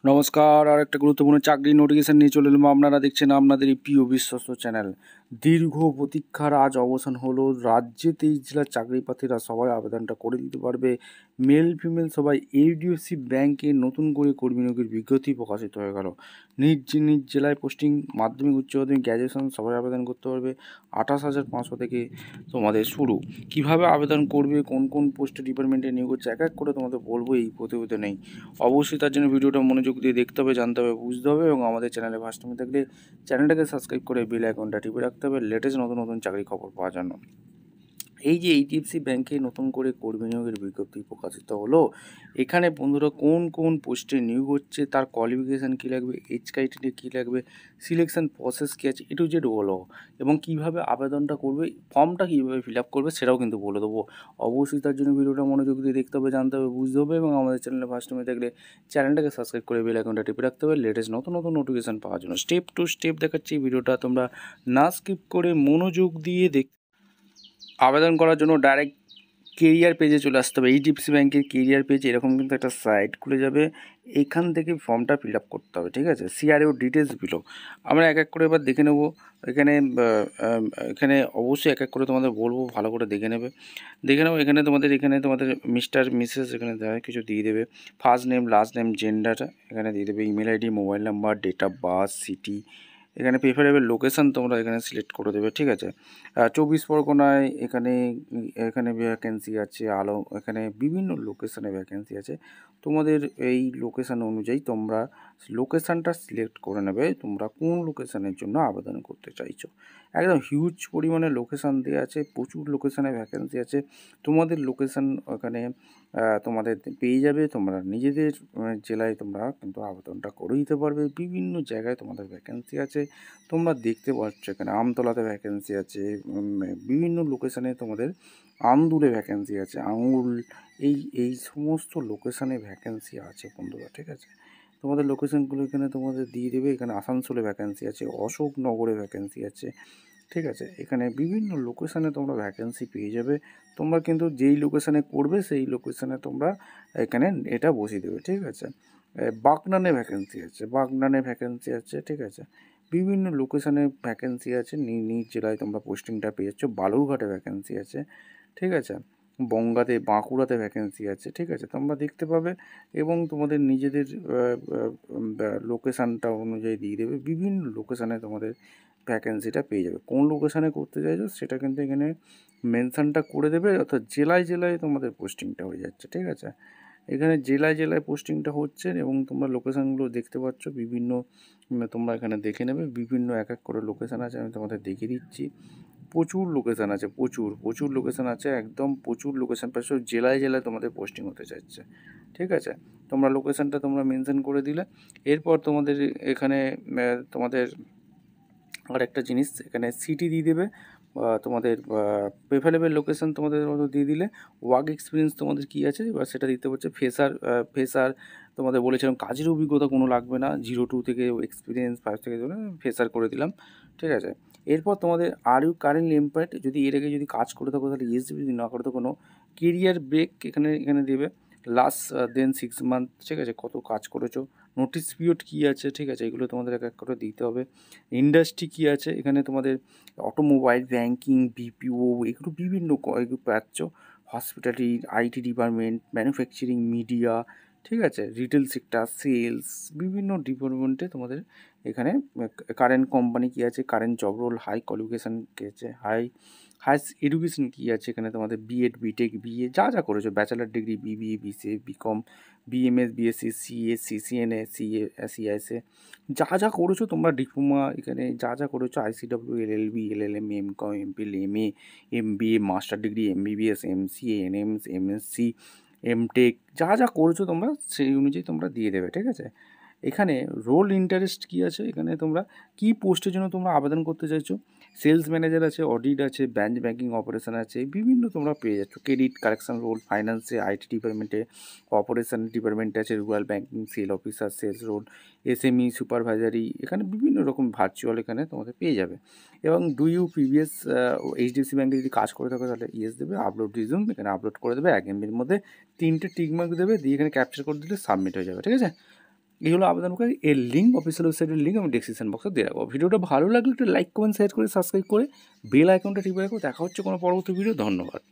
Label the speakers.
Speaker 1: নমস্কার, আর একটা গুরুত্বপূর্ণ চাকরির নোটিফিকেশন নিয়ে চলে এলাম। আপনারা দেখছেন আপনাদের এই প্রিয় বিশ্বস্ত চ্যানেল। দীর্ঘ প্রতীক্ষার আজ অবসান হলো। রাজ্যে 23 জেলার চাকরি প্রার্থীরা সবাই আবেদনটা করে দিতে পারবে। মেল ফিমেল সবাই এইচডিএফসি ব্যাংকে নতুন করে কর্মী নিয়োগের বিজ্ঞপ্তি প্রকাশিত হয়ে গেল। নিজ নিজ জেলায় পোস্টিং, মাধ্যমিক উচ্চ মাধ্যমিক গ্র্যাজুয়েশন সবাই আবেদন করতে পারবে। 28,500 থেকে তোমাদের শুরু। কিভাবে আবেদন করবে, কোন কোন পোস্টে ডিপার্টমেন্টে নিয়োগ হচ্ছে, এক এক করে তোমাদের বলবো এই প্রতিবেদনেই। অবশ্যই তার জন্য ভিডিওটা মনোযোগ দিয়ে দেখতে হবে, জানতে হবে, বুঝতে হবে এবং আমাদের চ্যানেলে ফার্স্ট টাইম থাকলে চ্যানেলটাকে সাবস্ক্রাইব করে বেল আইকনটা টিপে রাখতে হবে লেটেস্ট নতুন নতুন চাকরি খবর পাওয়ার জন্য। এই যে এইচডিএফসি ব্যাংকে নতুন করে কর্মী নিয়োগের বিজ্ঞপ্তি প্রকাশিত হলো, এখানে বন্ধুরা কোন কোন পোস্টে নিয়োগ হচ্ছে, তার কোয়ালিফিকেশান কী লাগবে, এজ ক্রাইটেরিয়া কী লাগবে, সিলেকশন প্রসেস কী আছে, টু জেড বলো, এবং কীভাবে আবেদনটা করবে, ফর্মটা কীভাবে ফিল আপ করবে সেটাও কিন্তু বলে দেবো। অবশ্যই তার জন্য ভিডিওটা মনোযোগ দিয়ে দেখতে হবে, জানতে হবে, বুঝতে হবে এবং আমাদের চ্যানেলে ফার্স্ট টাইমে দেখলে চ্যানেলটাকে সাবস্ক্রাইব করে বেল আইকনটা টিপে রাখতে হবে লেটেস্ট নতুন নতুন নোটিফিকেশান পাওয়ার জন্য। স্টেপ টু স্টেপ দেখাচ্ছি, ভিডিওটা তোমরা না স্কিপ করে মনোযোগ দিয়ে আবেদন করার জন্য ডাইরেক্ট কেরিয়ার পেজে চলে আসতে হবে। এইচডিএফসি ব্যাংকের কেরিয়ার পেজ এরকম কিন্তু একটা সাইট খুলে যাবে, এইখান থেকে ফর্মটা ফিল আপ করতে হবে, ঠিক আছে। সিআরও ডিটেলস বিলো আমরা এক এক করে এবার দেখে নেব। এখানে এখানে অবশ্যই এক এক করে তোমাদের বলবো, ভালো করে দেখে নেবো। এখানে তোমাদের মিস্টার মিসেস এখানে কিছু দিয়ে দেবে। First name, last name, gender এখানে দিয়ে দেবে, email ID, mobile number, date of birth, city, এখানে প্রেফারেবল লোকেশান তোমরা এখানে সিলেক্ট করে দেবে, ঠিক আছে। 24 পরগনায় এখানে এখানে ভ্যাকেন্সি আছে, এখানে বিভিন্ন লোকেশানে ভ্যাকেন্সি আছে। তোমাদের এই লোকেশান অনুযায়ী তোমরা লোকেশানটা সিলেক্ট করে নেবে, তোমরা কোন লোকেশানের জন্য আবেদন করতে চাইছো। একদম হিউজ পরিমাণে লোকেশান দেওয়া আছে, প্রচুর লোকেশানে ভ্যাকেন্সি আছে। তোমাদের লোকেশান ওখানে তোমাদের পেয়ে যাবে, তোমরা নিজেদের জেলায় তোমরা কিন্তু আবেদনটা করে দিতে পারবে। বিভিন্ন জায়গায় তোমাদের ভ্যাকেন্সি আছে, তোমরা দেখতে পাচ্ছ এখানে আমতলাতে ভ্যাকেন্সি আছে, বিভিন্ন লোকেশানে তোমাদের আমদুলে ভ্যাকেন্সি আছে, আঙুল, এই সমস্ত লোকেশানে ভ্যাকেন্সি আছে বন্ধুরা, ঠিক আছে। তোমাদের লোকেশানগুলো এখানে তোমাদের দিয়ে দেবে। এখানে আসানসোলে ভ্যাকেন্সি আছে, অশোকনগরে ভ্যাকেন্সি আছে, ঠিক আছে। এখানে বিভিন্ন লোকেশানে তোমরা ভ্যাকেন্সি পেয়ে যাবে। তোমরা কিন্তু যেই লোকেশানে করবে সেই লোকেশানে তোমরা এখানে এটা বসিয়ে দেবে, ঠিক আছে। বাগনানে ভ্যাকেন্সি আছে, ঠিক আছে। বিভিন্ন লোকেশানে ভ্যাকেন্সি আছে, নিজ জেলায় তোমরা পোস্টিংটা পেয়ে যাচ্ছ। বালুরঘাটে ভ্যাকেন্সি আছে, ঠিক আছে। বনগাঁতে, বাঁকুড়াতে ভ্যাকেন্সি আছে, ঠিক আছে। তোমরা দেখতে পাবে এবং তোমাদের নিজেদের লোকেশানটা অনুযায়ী দিয়ে দেবে। বিভিন্ন লোকেশানে তোমাদের ভ্যাকেন্সিটা পেয়ে যাবে। কোন লোকেশানে করতে চাইছো সেটা কিন্তু এখানে মেনশানটা করে দেবে, অর্থাৎ জেলায় জেলায় তোমাদের পোস্টিংটা হয়ে যাচ্ছে, ঠিক আছে। এখানে জেলায় জেলায় পোস্টিংটা হচ্ছে এবং তোমরা লোকেশানগুলো দেখতে পাচ্ছ বিভিন্ন, তোমরা এখানে দেখে নেবে। বিভিন্ন এক এক করে লোকেশান আছে, আমি তোমাদের দেখিয়ে দিচ্ছি। প্রচুর লোকেশান আছে, প্রচুর লোকেশান আছে, একদম প্রচুর লোকেশান পাচ্ছ। জেলায় জেলায় তোমাদের পোস্টিং হতে চাইছে, ঠিক আছে। তোমরা লোকেশানটা তোমরা মেনশন করে দিলে, এরপর তোমাদের এখানে তোমাদের আর একটা জিনিস এখানে সিটি দিয়ে দেবে, তোমাদের প্রেফারেবল লোকেশান তোমাদের মতো দিয়ে দিলে, ওয়ার্ক এক্সপিরিয়েন্স তোমাদের কী আছে এবার সেটা দিতে হচ্ছে। ফ্রেশার তোমাদের বলেছিলাম কাজের অভিজ্ঞতা কোনো লাগবে না, 0-2 থেকে এক্সপিরিয়েন্স 5 থেকে ফ্রেশার করে দিলাম, ঠিক আছে। এরপর তোমাদের আর ইউ কারেন্টলি এমপ্লয়েড, যদি এর আগে যদি কাজ করে থাকো তাহলে ইয়েস দেবে, যদি না করে তো কোনো কেরিয়ার ব্রেক এখানে দেবে। লাস্ট দেন 6 মান্থ, ঠিক আছে, কত কাজ করেছো, নোটিস পিরিয়ড কী আছে, ঠিক আছে, এগুলো তোমাদের এক এক করে দিতে হবে। ইন্ডাস্ট্রি কী আছে, এখানে তোমাদের অটোমোবাইল, ব্যাঙ্কিং, বিপিও, এগুলো বিভিন্ন এগুলো পাচ্ছ। Hospitality, IT department, manufacturing, media, ঠিক আছে, রিটেল সেক্টর, সেলস, বিভিন্ন ডিপার্টমেন্টে তোমাদের এখানে কারেন্ট কোম্পানি কী আছে, current job role, high qualification কী আছে, হাই এডুকেশন কী আছে, এখানে তোমাদের বিএড, বিটেক, বিএ যা করেছো, bachelor degree, BBA, BCA, BCom, BMS, BSc, CA, CCNA, CISA, যা করেছো তোমরা, ডিপ্লোমা এখানে যা করেছো, ICW, LLB, LLM, MCom, MPL, MA, MBA, master degree, MBBS, MCA, NMS, MSc, MTech, যা করেছো তোমরা সেই অনুযায়ী তোমরা দিয়ে দেবে, ঠিক আছে। এখানে রোল ইন্টারেস্ট কী আছে, এখানে তোমরা কী পোস্টের জন্য তোমরা আবেদন করতে চাইছো, সেলস ম্যানেজার আছে, অডিট আছে, ব্যাঙ্কিং অপারেশন আছে, বিভিন্ন তোমরা পেয়ে যাচ্ছ। ক্রেডিট কারেকশন রোল, ফাইন্যান্সে, আইটি ডিপার্টমেন্টে, অপারেশন ডিপার্টমেন্টে আছে, rural banking, sale officer, sales role, SME, supervisory, এখানে বিভিন্ন রকম ভার্চুয়াল এখানে তোমাদের পেয়ে যাবে। এবং ডু ইউ প্রিভিয়াস এইচডিএফসি ব্যাঙ্কে যদি কাজ করে থাকো তাহলে ইয়েস দেবে। আপলোড রিজিউম এখানে আপলোড করে দেবে, 1 MB মধ্যে 3টে টিক মার্ক দেবে, দিয়ে এখানে ক্যাপচার করে দিলে সাবমিট হয়ে যাবে, ঠিক আছে। এই হলো আবেদন করে। এর লিঙ্ক, অফিসিয়াল ওয়েবসাইটের লিঙ্ক আমি ডেসক্রিপশন বক্সে দিয়ে রাখবো। ভিডিওটা ভালো লাগলে একটু লাইক কমেন্ট শেয়ার করে সাবস্ক্রাইব করে বেল আইকনটা টিপে রাখো। দেখা হচ্ছে কোনো পরবর্তী ভিডিও। ধন্যবাদ।